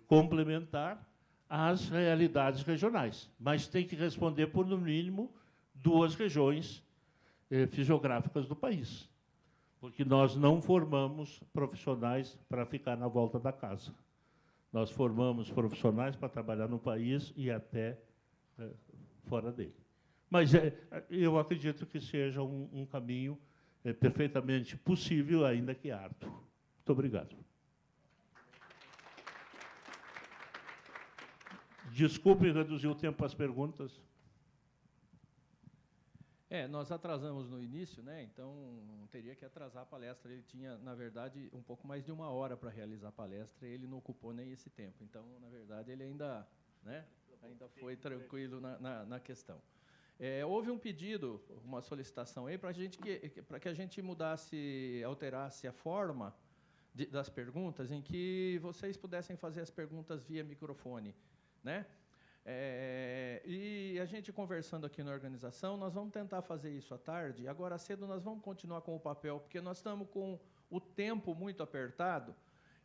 complementar as realidades regionais, mas tem que responder por, no mínimo, 2 regiões fisiográficas do país. Porque nós não formamos profissionais para ficar na volta da casa. Nós formamos profissionais para trabalhar no país e até fora dele. Mas eu acredito que seja um caminho perfeitamente possível, ainda que árduo. Muito obrigado. Desculpe reduzir o tempo para as perguntas. Nós atrasamos no início, né? Então teria que atrasar a palestra. Ele tinha, na verdade, um pouco mais de 1 hora para realizar a palestra e ele não ocupou nem esse tempo. Então, na verdade, ele ainda, né, ainda foi tranquilo na questão. Houve um pedido, uma solicitação aí para que a gente mudasse, alterasse a forma das perguntas, em que vocês pudessem fazer as perguntas via microfone, né? E a gente conversando aqui na organização, nós vamos tentar fazer isso à tarde. Agora cedo nós vamos continuar com o papel, porque nós estamos com o tempo muito apertado.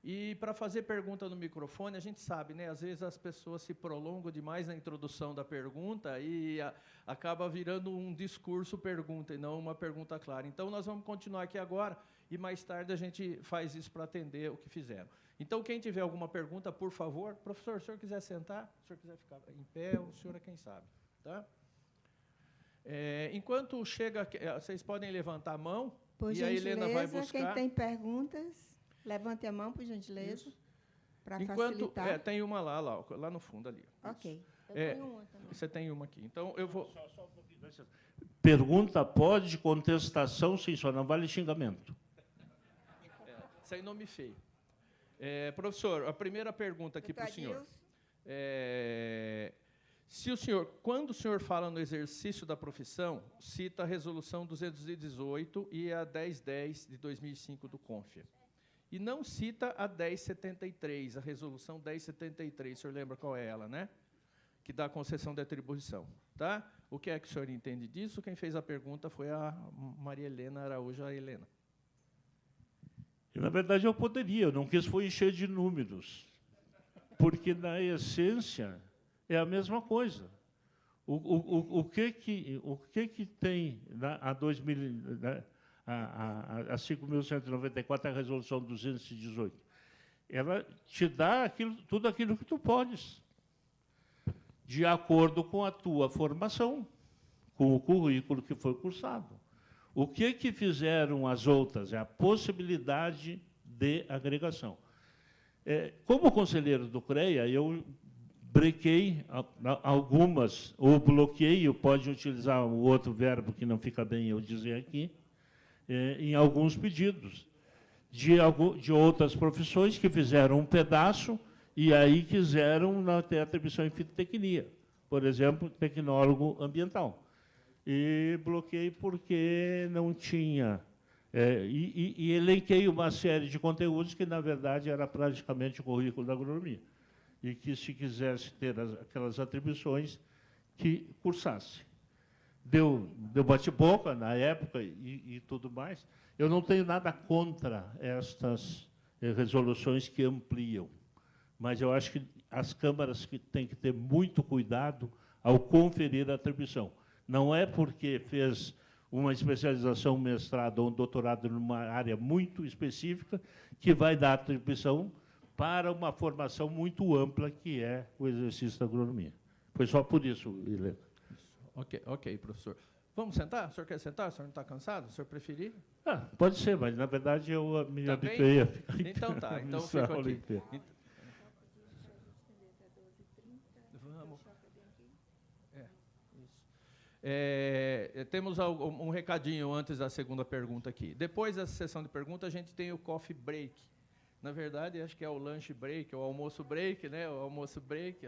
E para fazer pergunta no microfone, a gente sabe, né? Às vezes as pessoas se prolongam demais na introdução da pergunta e acaba virando um discurso pergunta e não uma pergunta clara. Então nós vamos continuar aqui agora e mais tarde a gente faz isso para atender o que fizeram. Então, quem tiver alguma pergunta, por favor. Professor, se o senhor quiser sentar, se o senhor quiser ficar em pé, o senhor é quem sabe. Tá? Enquanto chega, vocês podem levantar a mão, por e a Helena vai buscar. Quem tem perguntas, levante a mão, por gentileza, para facilitar. Tem uma lá no fundo ali. Ok. Eu tenho uma também. Você tem uma aqui. Então, eu vou... Só um pouquinho. Pergunta pode, contestação, sim, só não vale xingamento. Sem nome feio. Professor, a primeira pergunta aqui para o senhor. Quando o senhor fala no exercício da profissão, cita a Resolução 218 e a 1010 de 2005 do CONFIA. E não cita a 1073, a Resolução 1073. O senhor lembra qual é ela, né? Que dá a concessão de atribuição. Tá? O que é que o senhor entende disso? Quem fez a pergunta foi a Maria Helena Araújo, a Helena. Na verdade, eu não quis foi encher de números, porque, na essência, é a mesma coisa. O que tem a 5.194, a Resolução 218? Ela te dá tudo aquilo que tu podes, de acordo com a tua formação, com o currículo que foi cursado. O que fizeram as outras? É a possibilidade de agregação. Como conselheiro do CREA, eu brequei algumas, ou bloqueio, pode utilizar o outro verbo que não fica bem eu dizer aqui, em alguns pedidos de outras profissões que fizeram um pedaço e aí quiseram ter atribuição em fitotecnia, por exemplo, tecnólogo ambiental. E bloqueei porque não tinha. E elenquei uma série de conteúdos que, na verdade, era praticamente o currículo da agronomia. E que, se quisesse ter aquelas atribuições, que cursasse. Deu bate-boca na época e tudo mais. Eu não tenho nada contra estas resoluções que ampliam, mas eu acho que as câmaras têm que ter muito cuidado ao conferir a atribuição. Não é porque fez uma especialização, um mestrado ou um doutorado numa área muito específica que vai dar atribuição para uma formação muito ampla, que é o exercício da agronomia. Foi só por isso, Helena. Ok, professor. Vamos sentar? O senhor quer sentar? O senhor não está cansado? O senhor preferir? Pode ser, mas, na verdade, eu me Também? habituei a ficar em Então tá, então fico aqui. Vamos. Temos um recadinho antes da segunda pergunta aqui. Depois dessa sessão de perguntas, a gente tem o coffee break. Na verdade, acho que é o lunch break, ou almoço break, né? O almoço break.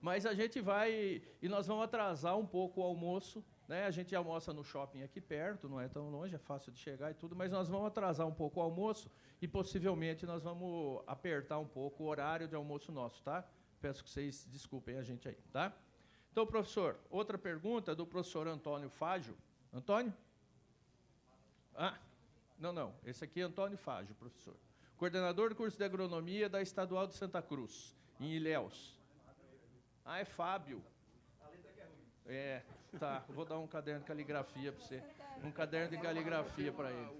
Mas a gente vai... E nós vamos atrasar um pouco o almoço, né? A gente almoça no shopping aqui perto, não é tão longe, é fácil de chegar e tudo, mas nós vamos atrasar um pouco o almoço e, possivelmente, nós vamos apertar um pouco o horário de almoço nosso, tá? Peço que vocês desculpem a gente aí, tá? Então, professor, outra pergunta do professor Antônio Fágio. Antônio? Não. Esse aqui é Antônio Fágio, professor. Coordenador do curso de agronomia da Estadual de Santa Cruz, em Ilhéus. É Fábio. A letra que é ruim. Tá. Vou dar um caderno de caligrafia para você. Um caderno de caligrafia para ele.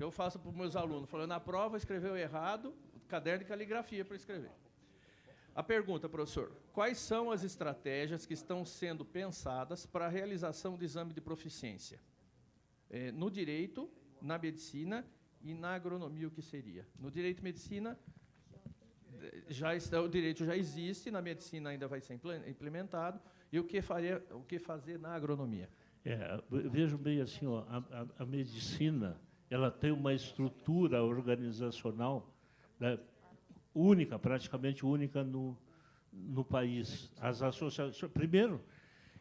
que eu faço para os meus alunos, falando, na prova escreveu errado, caderno de caligrafia para escrever. A pergunta, professor, quais são as estratégias que estão sendo pensadas para a realização do exame de proficiência? No direito, na medicina e na agronomia, o que seria? No direito e medicina, o direito já existe, na medicina ainda vai ser implementado, e o que fazer na agronomia? Vejo bem assim, ó, a medicina, ela tem uma estrutura organizacional, né, única, praticamente única no país. As associações, primeiro,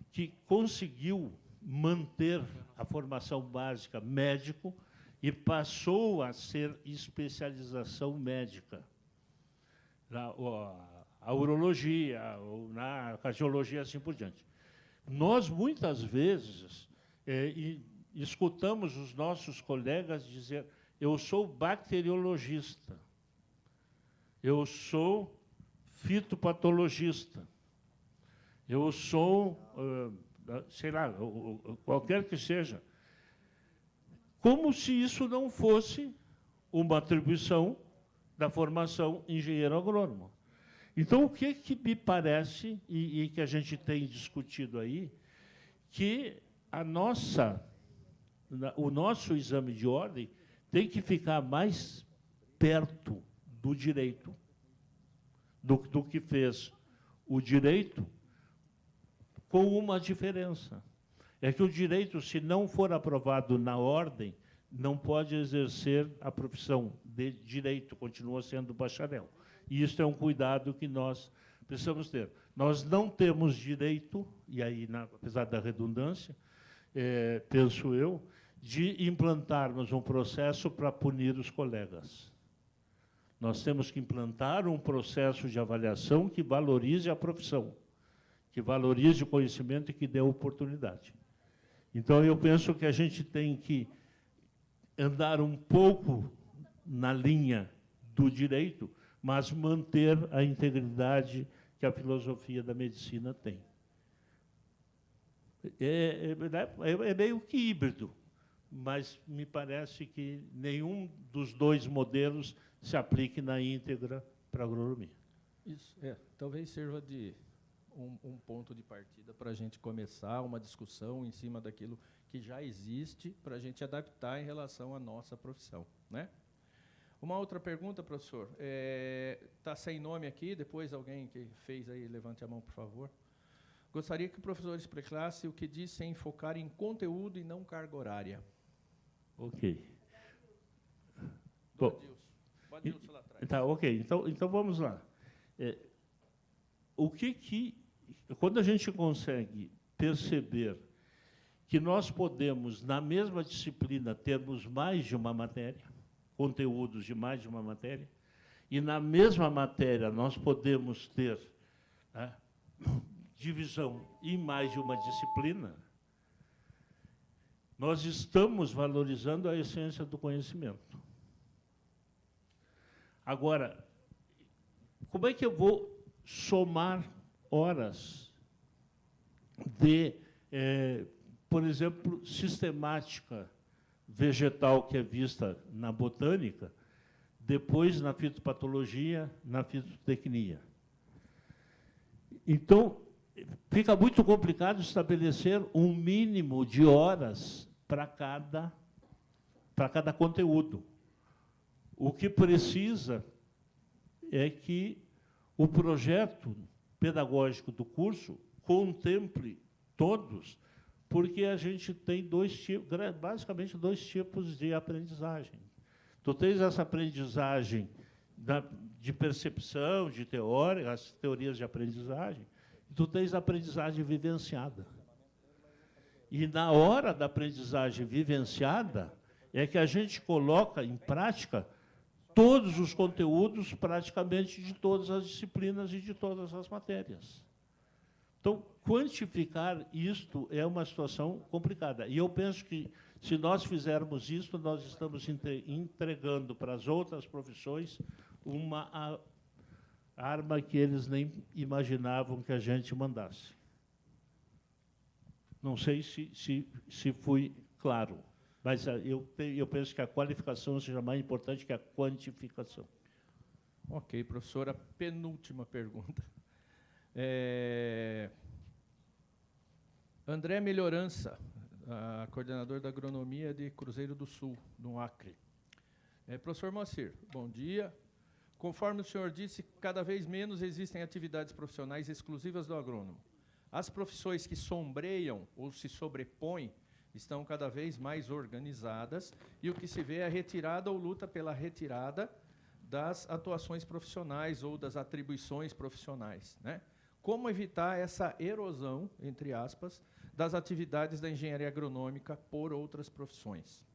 que conseguiu manter a formação básica médico e passou a ser especialização médica. A urologia, na cardiologia, assim por diante. Nós, muitas vezes, escutamos os nossos colegas dizer, eu sou bacteriologista, eu sou fitopatologista, eu sou, sei lá, qualquer que seja. Como se isso não fosse uma atribuição da formação engenheiro agrônomo. Então, o que me parece, e que a gente tem discutido aí, que o nosso exame de ordem tem que ficar mais perto do direito, do que fez o direito, com uma diferença. É que o direito, se não for aprovado na ordem, não pode exercer a profissão de direito, continua sendo bacharel. E isso é um cuidado que nós precisamos ter. Nós não temos direito, e aí, apesar da redundância, penso eu, de implantarmos um processo para punir os colegas. Nós temos que implantar um processo de avaliação que valorize a profissão, que valorize o conhecimento e que dê oportunidade. Então, eu penso que a gente tem que andar um pouco na linha do direito, mas manter a integridade que a filosofia da medicina tem. É meio que híbrido, mas me parece que nenhum dos dois modelos se aplique na íntegra para a agronomia. Isso, talvez sirva de um ponto de partida para a gente começar uma discussão em cima daquilo que já existe, para a gente adaptar em relação à nossa profissão, né? Uma outra pergunta, professor. Está sem nome aqui, depois alguém que fez aí, levante a mão, por favor. Gostaria que o professor explicasse o que diz em focar em conteúdo e não carga horária. Ok. Do Adilson lá atrás. Tá, ok. Então vamos lá. Quando a gente consegue perceber que nós podemos, na mesma disciplina, termos mais de uma matéria, conteúdos de mais de uma matéria, e na mesma matéria nós podemos ter, né, divisão em mais de uma disciplina, nós estamos valorizando a essência do conhecimento. Agora, como é que eu vou somar horas de, por exemplo, sistemática vegetal que é vista na botânica, depois na fitopatologia, na fitotecnia? Então, fica muito complicado estabelecer um mínimo de horas para cada conteúdo. O que precisa é que o projeto pedagógico do curso contemple todos, porque a gente tem basicamente dois tipos de aprendizagem. Tu tens essa aprendizagem de percepção, de teoria, as teorias de aprendizagem, e tu tens a aprendizagem vivenciada. E na hora da aprendizagem vivenciada é que a gente coloca em prática todos os conteúdos, praticamente, de todas as disciplinas e de todas as matérias. Então, quantificar isto é uma situação complicada. E eu penso que, se nós fizermos isso, nós estamos entregando para as outras profissões uma arma que eles nem imaginavam que a gente mandasse. Não sei se fui claro. Mas eu penso que a qualificação seja mais importante que a quantificação. Ok, professora, penúltima pergunta. André Melhorança, coordenador da agronomia de Cruzeiro do Sul, no Acre. Professor Moacir, bom dia. Conforme o senhor disse, cada vez menos existem atividades profissionais exclusivas do agrônomo. As profissões que sombreiam ou se sobrepõem estão cada vez mais organizadas e o que se vê é a retirada ou luta pela retirada das atuações profissionais ou das atribuições profissionais, né? Como evitar essa erosão, entre aspas, das atividades da engenharia agronômica por outras profissões?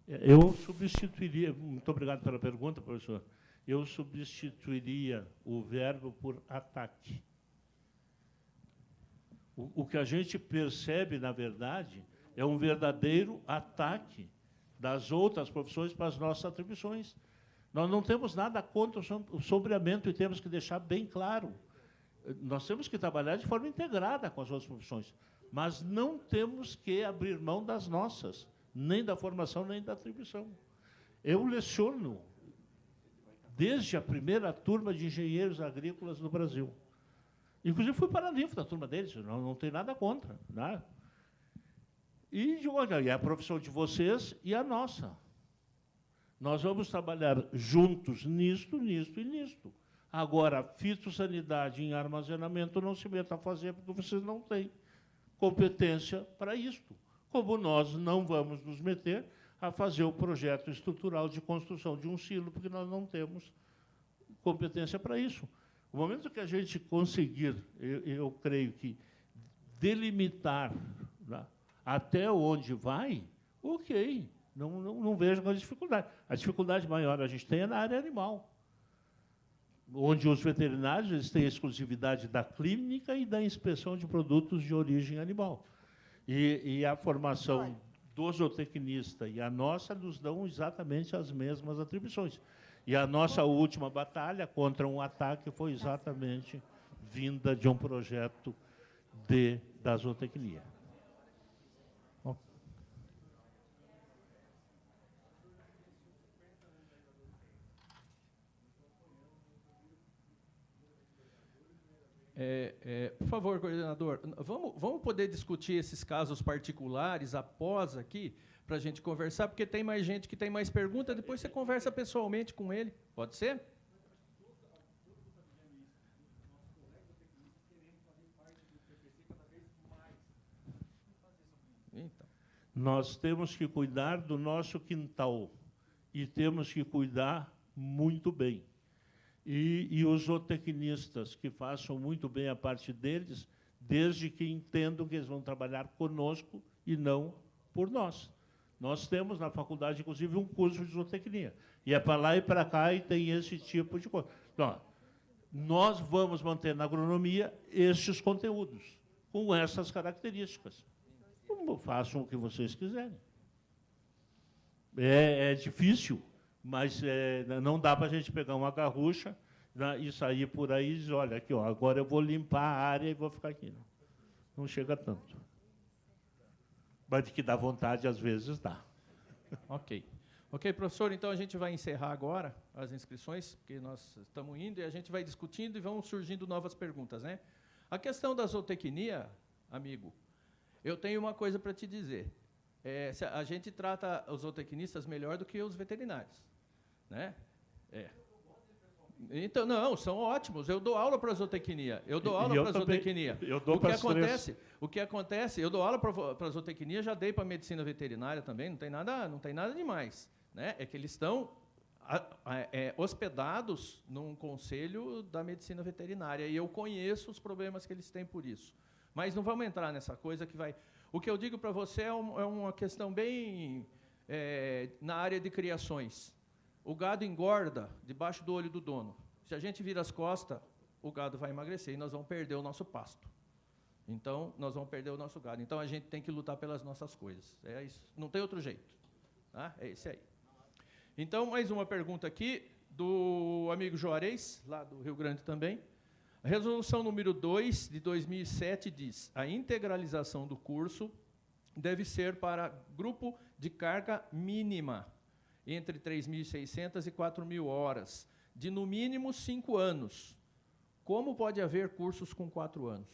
Eu substituiria, muito obrigado pela pergunta, professor, eu substituiria o verbo por ataque. O que a gente percebe, na verdade, é um verdadeiro ataque das outras profissões para as nossas atribuições. Nós não temos nada contra o sombreamento e temos que deixar bem claro. Nós temos que trabalhar de forma integrada com as outras profissões, mas não temos que abrir mão das nossas, nem da formação, nem da atribuição. Eu leciono desde a primeira turma de engenheiros agrícolas no Brasil. Inclusive, fui paraninfo da turma deles, não tem nada contra, né? E é a profissão de vocês e a nossa. Nós vamos trabalhar juntos nisto, nisto e nisto. Agora, fitossanidade em armazenamento não se meta a fazer, porque vocês não têm competência para isto. Como nós não vamos nos meter a fazer o projeto estrutural de construção de um silo, porque nós não temos competência para isso. O momento que a gente conseguir, eu creio que, delimitar, né, até onde vai, ok, não vejo mais dificuldade. A dificuldade maior a gente tem é na área animal, onde os veterinários eles têm exclusividade da clínica e da inspeção de produtos de origem animal. E a formação do zootecnista e a nossa nos dão exatamente as mesmas atribuições. E a nossa última batalha contra um ataque foi exatamente vinda de um projeto da zootecnia. Por favor, coordenador, vamos poder discutir esses casos particulares após aqui, para a gente conversar, porque tem mais gente que tem mais perguntas, depois você conversa pessoalmente com ele. Pode ser? Então. Nós temos que cuidar do nosso quintal e temos que cuidar muito bem. E os zootecnistas que façam muito bem a parte deles, desde que entendam que eles vão trabalhar conosco e não por nós. Nós temos na faculdade, inclusive, um curso de zootecnia. E é para lá e para cá e tem esse tipo de coisa. Então, nós vamos manter na agronomia estes conteúdos, com essas características. Façam o que vocês quiserem. É difícil, mas não dá para a gente pegar uma garrucha, né, e sair por aí e dizer, olha, aqui, ó, agora eu vou limpar a área e vou ficar aqui. Não chega tanto. Mas de que dá vontade, às vezes, dá. Ok. Ok, professor, então a gente vai encerrar agora as inscrições, porque nós estamos indo e a gente vai discutindo e vão surgindo novas perguntas, né? A questão da zootecnia, amigo, eu tenho uma coisa para te dizer. A gente trata os zootecnistas melhor do que os veterinários, né? Então, não, são ótimos. Eu dou aula para a zootecnia. Eu dou aula para a zootecnia. Eu dou para o que acontece, eu dou aula para a zootecnia, já dei para a medicina veterinária também, não tem nada demais, né? É que eles estão hospedados num conselho da medicina veterinária e eu conheço os problemas que eles têm por isso. Mas não vamos entrar nessa coisa que vai... O que eu digo para você é uma questão bem na área de criações. O gado engorda debaixo do olho do dono. Se a gente vira as costas, o gado vai emagrecer e nós vamos perder o nosso pasto. Então, nós vamos perder o nosso gado. Então, a gente tem que lutar pelas nossas coisas. É isso. Não tem outro jeito. Tá? É esse aí. Então, mais uma pergunta aqui do amigo Juarez, lá do Rio Grande também. A resolução número 2 de 2007 diz: a integralização do curso deve ser para grupo de carga mínima, entre 3.600 e 4.000 horas, de no mínimo 5 anos. Como pode haver cursos com 4 anos?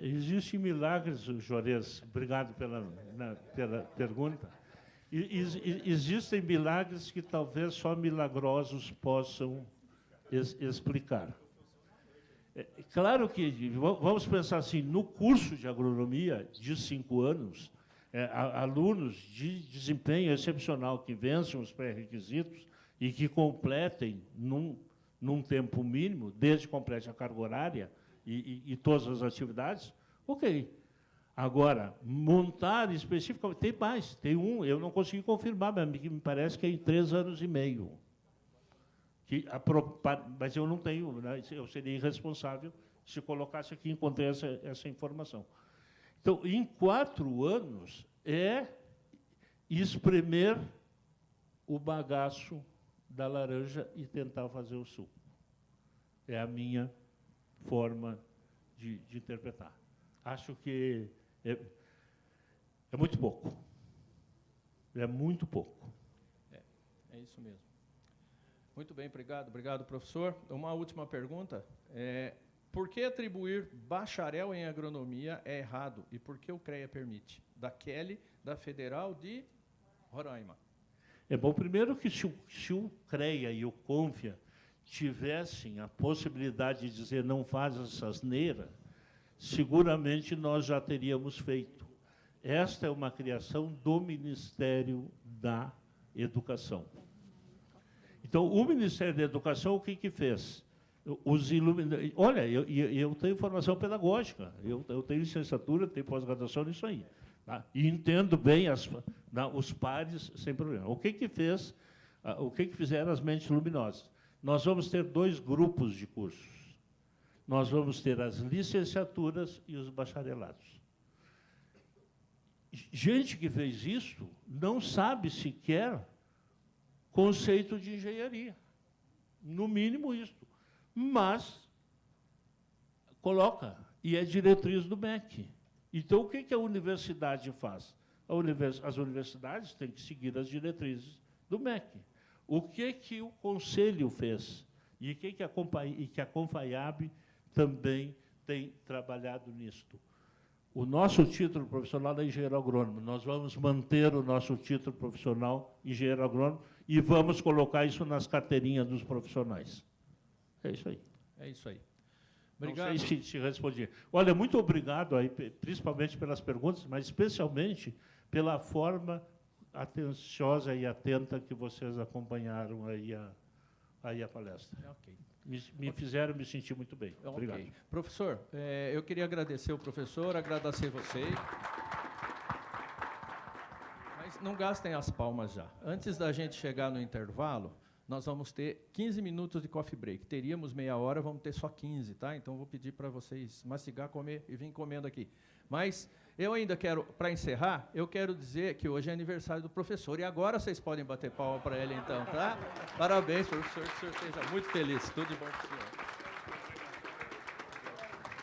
Existem milagres, Juarez, obrigado pela pergunta. Existem milagres que talvez só milagrosos possam explicar. Claro que, vamos pensar assim, no curso de agronomia de 5 anos, alunos de desempenho excepcional que vençam os pré-requisitos e que completem num tempo mínimo, desde que complete a carga horária e todas as atividades, ok. Agora, montar especificamente, tem mais, tem um, eu não consegui confirmar, mas me parece que é em 3 anos e meio. Mas eu não tenho, né, eu seria irresponsável se colocasse aqui e encontrei essa informação. Então, em 4 anos, é espremer o bagaço da laranja e tentar fazer o suco. É a minha forma de interpretar. Acho que é muito pouco. É muito pouco. É isso mesmo. Muito bem, obrigado. Obrigado, professor. Uma última pergunta. Por que atribuir bacharel em agronomia é errado e por que o CREA permite? Da Kelly, da Federal de Roraima. Bom, primeiro que se o CREA e o CONFIA tivessem a possibilidade de dizer não faz essa asneira, seguramente nós já teríamos feito. Esta é uma criação do Ministério da Educação. Então, o Ministério da Educação, o que fez? Olha, eu tenho formação pedagógica, eu tenho licenciatura, tenho pós-graduação nisso aí. Tá? E entendo bem os pares sem problema. O que fizeram as mentes luminosas? Nós vamos ter 2 grupos de cursos. Nós vamos ter as licenciaturas e os bacharelados. Gente que fez isso não sabe sequer conceito de engenharia. No mínimo isso. Mas coloca, e é diretriz do MEC. Então, o que a universidade faz? As universidades têm que seguir as diretrizes do MEC. O que o Conselho fez? E que a Confaiab também tem trabalhado nisto? O nosso título profissional é engenheiro agrônomo. Nós vamos manter o nosso título profissional engenheiro agrônomo e vamos colocar isso nas carteirinhas dos profissionais. É isso aí. É isso aí. Obrigado. Não sei se respondi. Olha, muito obrigado, aí, principalmente pelas perguntas, mas especialmente pela forma atenciosa e atenta que vocês acompanharam aí a palestra. Ok. Me fizeram me sentir muito bem. Obrigado. Okay. Professor, eu queria agradecer o professor, agradecer vocês. Mas não gastem as palmas já. Antes da gente chegar no intervalo, nós vamos ter 15 minutos de coffee break. Teríamos meia hora, vamos ter só 15, tá? Então, vou pedir para vocês mastigar, comer e vir comendo aqui. Mas eu ainda quero, para encerrar, eu quero dizer que hoje é aniversário do professor. E agora vocês podem bater palma para ele, então, tá? Parabéns, professor, que o senhor seja muito feliz. Tudo de bom para o senhor.